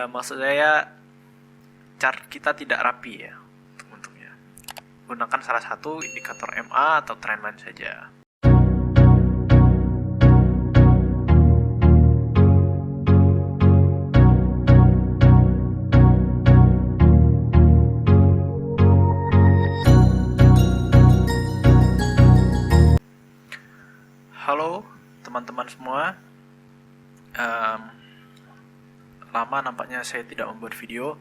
Maksud saya chart kita tidak rapi ya untuk bentuknya. Gunakan salah satu indikator MA atau trendline saja. Halo teman-teman semua. Lama nampaknya saya tidak membuat video.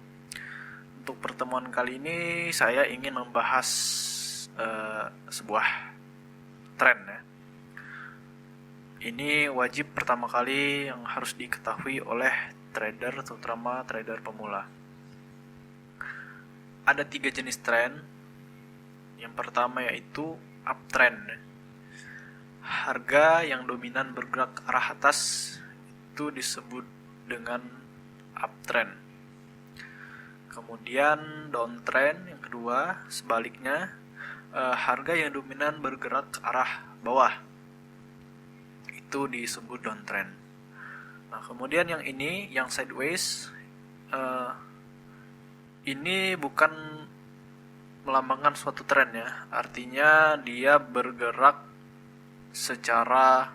Untuk pertemuan kali ini saya ingin membahas sebuah tren ya. Ini wajib pertama kali yang harus diketahui oleh trader, terutama trader pemula. Ada 3 jenis tren. Yang pertama yaitu uptrend. Harga yang dominan bergerak ke arah atas itu disebut dengan uptrend. Kemudian downtrend yang kedua, sebaliknya harga yang dominan bergerak ke arah bawah itu disebut downtrend. Nah, kemudian yang ini, yang sideways, ini bukan melambangkan suatu tren ya, artinya dia bergerak secara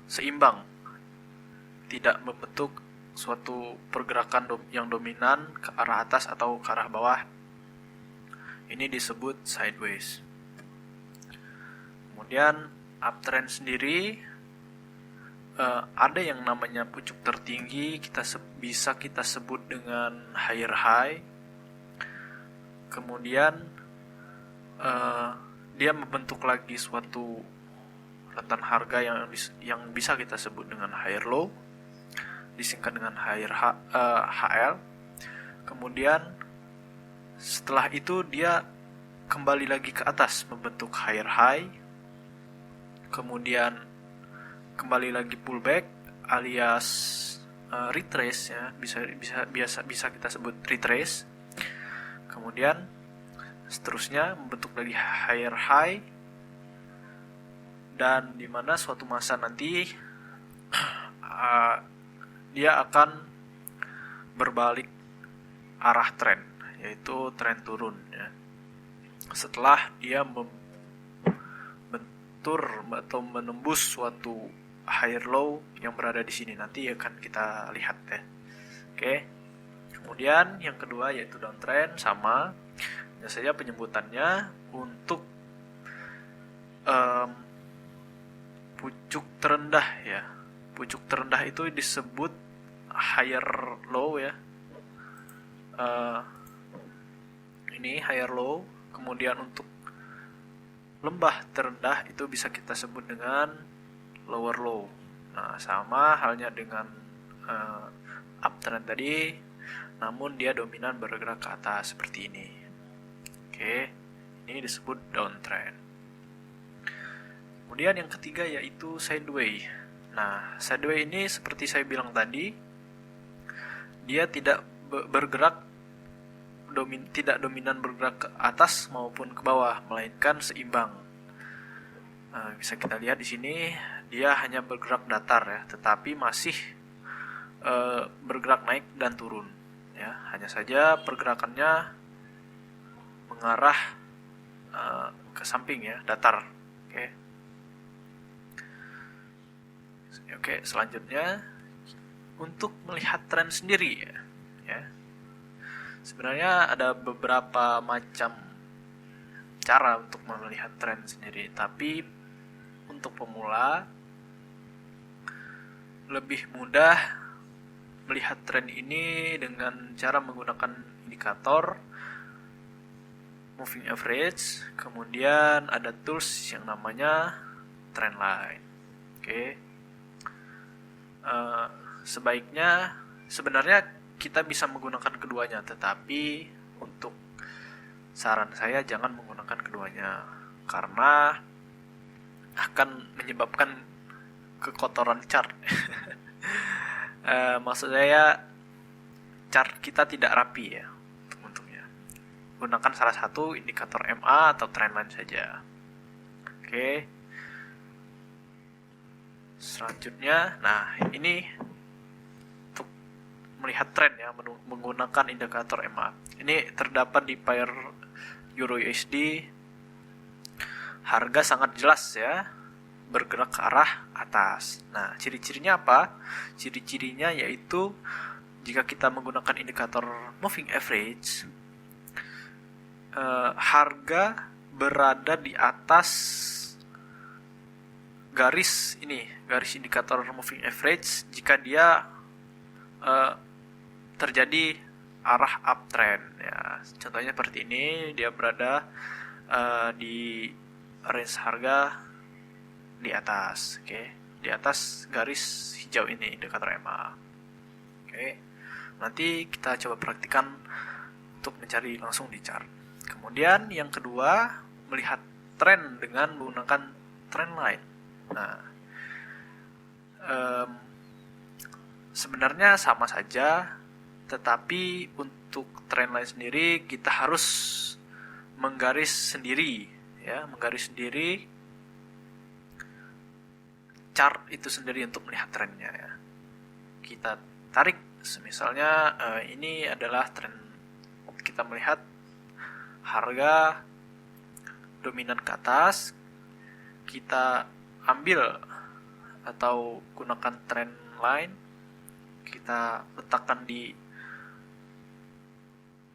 seimbang, tidak membentuk suatu pergerakan yang dominan ke arah atas atau ke arah bawah. Ini disebut sideways. Kemudian uptrend sendiri ada yang namanya pucuk tertinggi, bisa kita sebut dengan higher high. Kemudian dia membentuk lagi suatu rentan harga yang bisa kita sebut dengan higher low, disingkat dengan HL. Kemudian setelah itu dia kembali lagi ke atas membentuk higher high, kemudian kembali lagi pullback alias retrace ya, bisa kita sebut retrace. Kemudian seterusnya membentuk lagi higher high, dan dimana suatu masa nanti dia akan berbalik arah tren, yaitu tren turun ya. Setelah dia membentur atau menembus suatu higher low yang berada di sini, nanti akan kita lihat ya. Oke. Kemudian yang kedua yaitu downtrend, sama saja penyebutannya. Untuk pucuk terendah ya, pucuk terendah itu disebut higher low ya. Ini higher low. Kemudian untuk lembah terendah itu bisa kita sebut dengan lower low. Nah, sama halnya dengan uptrend tadi, namun dia dominan bergerak ke atas seperti ini. Oke, ini disebut downtrend. Kemudian yang ketiga yaitu sideways. Nah, sideways ini seperti saya bilang tadi, dia tidak dominan bergerak ke atas maupun ke bawah, melainkan seimbang. Nah, bisa kita lihat di sini dia hanya bergerak datar ya, tetapi masih bergerak naik dan turun ya. Hanya saja pergerakannya mengarah ke samping ya, datar. Oke, selanjutnya untuk melihat tren sendiri ya. Sebenarnya ada beberapa macam cara untuk melihat tren sendiri, tapi untuk pemula lebih mudah melihat tren ini dengan cara menggunakan indikator moving average, kemudian ada tools yang namanya trendline. Oke. Sebenarnya kita bisa menggunakan keduanya, tetapi untuk saran saya jangan menggunakan keduanya karena akan menyebabkan kekotoran chart. Maksud saya chart kita tidak rapi ya untuk bentuknya. Gunakan salah satu indikator MA atau trendline saja. Oke. Selanjutnya, nah ini melihat tren ya menggunakan indikator MA. Ini terdapat di pair Euro USD. Harga sangat jelas ya, bergerak ke arah atas. Nah, ciri-cirinya apa? Ciri-cirinya yaitu jika kita menggunakan indikator moving average, harga berada di atas garis indikator moving average jika dia terjadi arah uptrend ya. Contohnya seperti ini, dia berada di range harga di atas, di atas garis hijau ini indikator MA. Nanti kita coba praktikan untuk mencari langsung di chart. Kemudian yang kedua, melihat tren dengan menggunakan trend line. Nah, sebenarnya sama saja, tetapi untuk trend line sendiri kita harus menggaris sendiri chart itu sendiri untuk melihat trennya ya. Kita tarik, misalnya ini adalah tren, kita melihat harga dominan ke atas, kita ambil atau gunakan trend line, kita letakkan di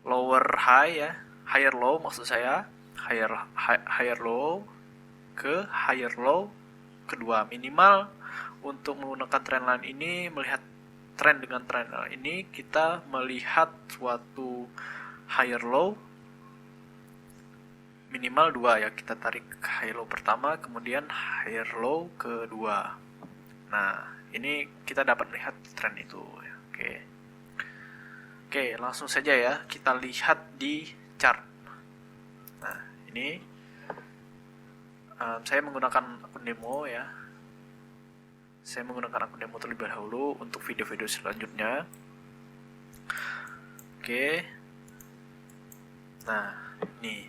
lower high ya, higher low maksud saya, higher low ke higher low kedua. Minimal untuk menggunakan trend line ini, melihat tren dengan trend line ini, kita melihat suatu higher low minimal 2 ya. Kita tarik high low pertama, kemudian higher low kedua. Nah, ini kita dapat melihat tren itu ya. Oke, langsung saja ya kita lihat di chart. Nah, ini saya menggunakan akun demo ya. Saya menggunakan akun demo terlebih dahulu untuk video-video selanjutnya. Nah, ini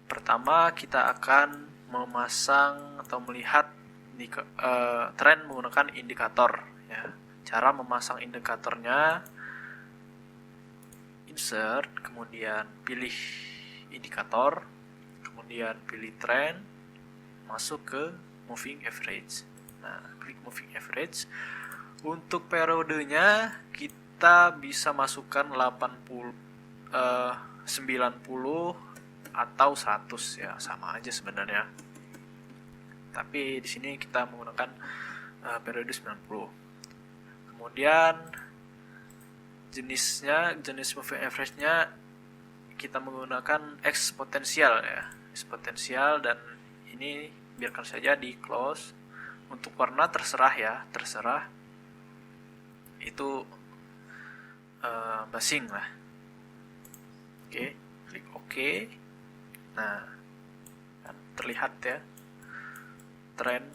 pertama kita akan memasang atau melihat tren menggunakan indikator ya. Cara memasang indikatornya, insert, kemudian pilih indikator, kemudian pilih trend, masuk ke moving average. Nah, klik moving average. Untuk periodenya kita bisa masukkan 80, 90 atau 100 ya, sama aja sebenarnya. Tapi di sini kita menggunakan periode 90. Kemudian jenis moving average-nya kita menggunakan eksponensial ya, eksponensial, dan ini biarkan saja di close. Untuk warna terserah ya, itu basing lah. Klik OK. Nah, terlihat ya tren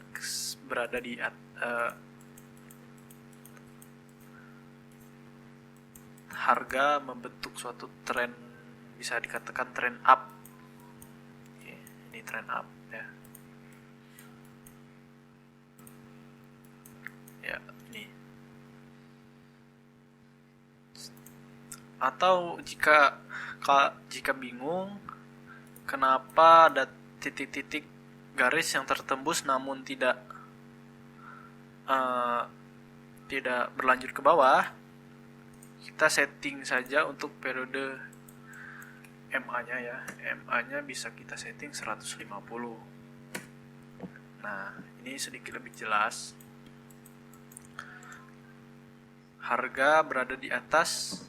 berada di harga membentuk suatu tren, bisa dikatakan tren up. Ini tren up ya. Ya, ini. Atau jika bingung kenapa ada titik-titik garis yang tertembus namun tidak berlanjut ke bawah, kita setting saja untuk periode MA-nya ya. MA-nya bisa kita setting 150. Nah, ini sedikit lebih jelas. Harga berada di atas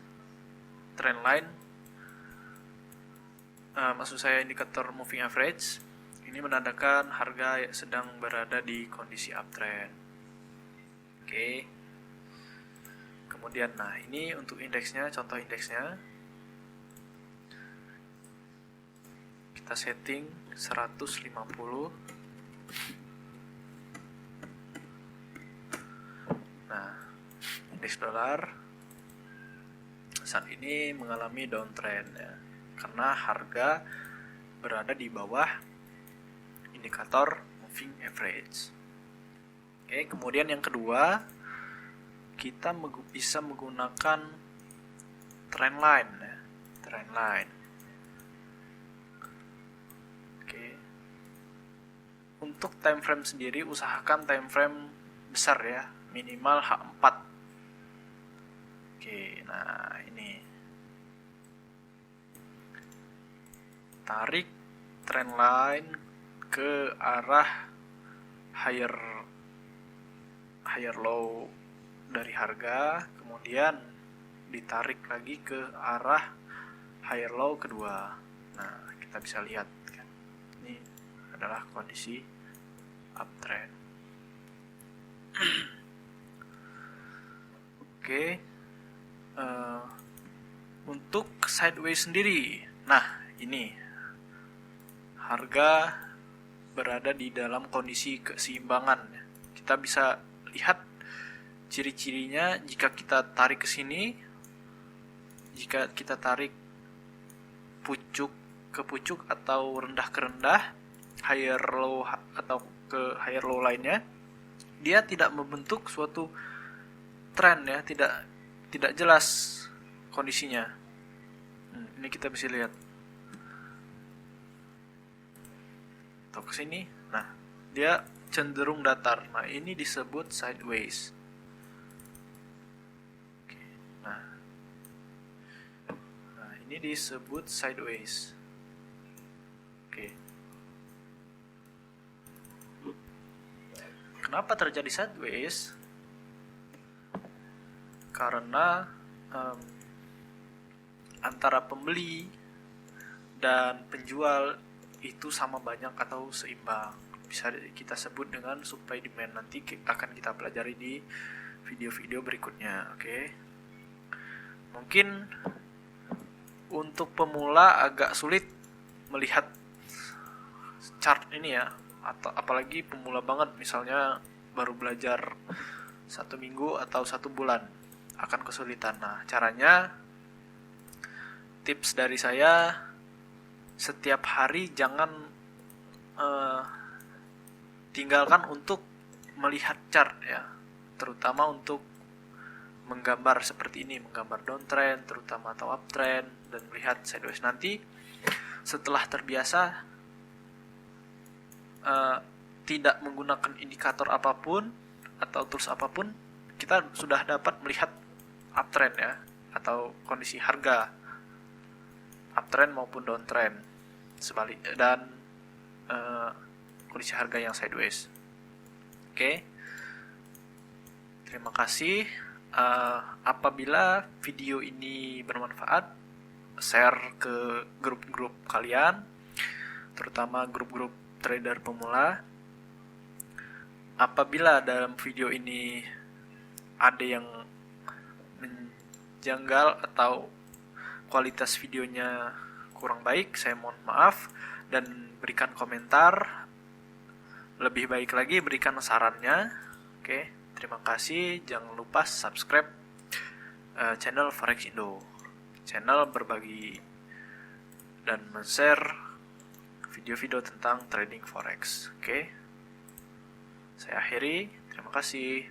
trend line, maksud saya indikator moving average. Ini menandakan harga sedang berada di kondisi uptrend. Kemudian, nah ini untuk indeksnya, contoh indeksnya kita setting 150. Nah, indeks dolar saat ini mengalami downtrend ya, karena harga berada di bawah indikator moving average. Kemudian yang kedua, kita bisa menggunakan trendline ya. Trendline. Oke. Untuk time frame sendiri usahakan time frame besar ya, minimal H4. Oke, nah ini. Tarik trendline ke arah higher low dari harga, kemudian ditarik lagi ke arah higher low kedua. Nah, kita bisa lihat kan, ini adalah kondisi uptrend. Oke, untuk sideways sendiri, nah ini harga berada di dalam kondisi keseimbangan. Kita bisa lihat ciri-cirinya jika kita tarik ke sini, jika kita tarik pucuk ke pucuk atau rendah ke rendah, higher low atau ke higher low lainnya, dia tidak membentuk suatu trend ya, tidak jelas kondisinya. Ini kita bisa lihat. Atau ke sini, nah dia cenderung datar. Nah ini disebut sideways. Ini disebut sideways. Oke. Kenapa terjadi sideways? Karena antara pembeli dan penjual itu sama banyak atau seimbang. Bisa kita sebut dengan supply demand. Nanti akan kita pelajari di video-video berikutnya. Oke. Mungkin untuk pemula agak sulit melihat chart ini ya, atau apalagi pemula banget, misalnya baru belajar 1 minggu atau 1 bulan, akan kesulitan. Nah, caranya, tips dari saya, setiap hari jangan tinggalkan untuk melihat chart ya, terutama untuk menggambar seperti ini, menggambar downtrend terutama atau uptrend, dan melihat sideways. Nanti setelah terbiasa tidak menggunakan indikator apapun atau tools apapun, kita sudah dapat melihat uptrend ya, atau kondisi harga uptrend maupun downtrend sebalik, dan kondisi harga yang sideways. Oke. Terima kasih. Apabila video ini bermanfaat, share ke grup-grup kalian, terutama grup-grup trader pemula. Apabila dalam video ini ada yang menjanggal atau kualitas videonya kurang baik, saya mohon maaf, dan berikan komentar. Lebih baik lagi berikan sarannya. Oke. Terima kasih, jangan lupa subscribe channel Forex Indo. Channel berbagi dan men-share video-video tentang trading forex. Oke. Saya akhiri, terima kasih.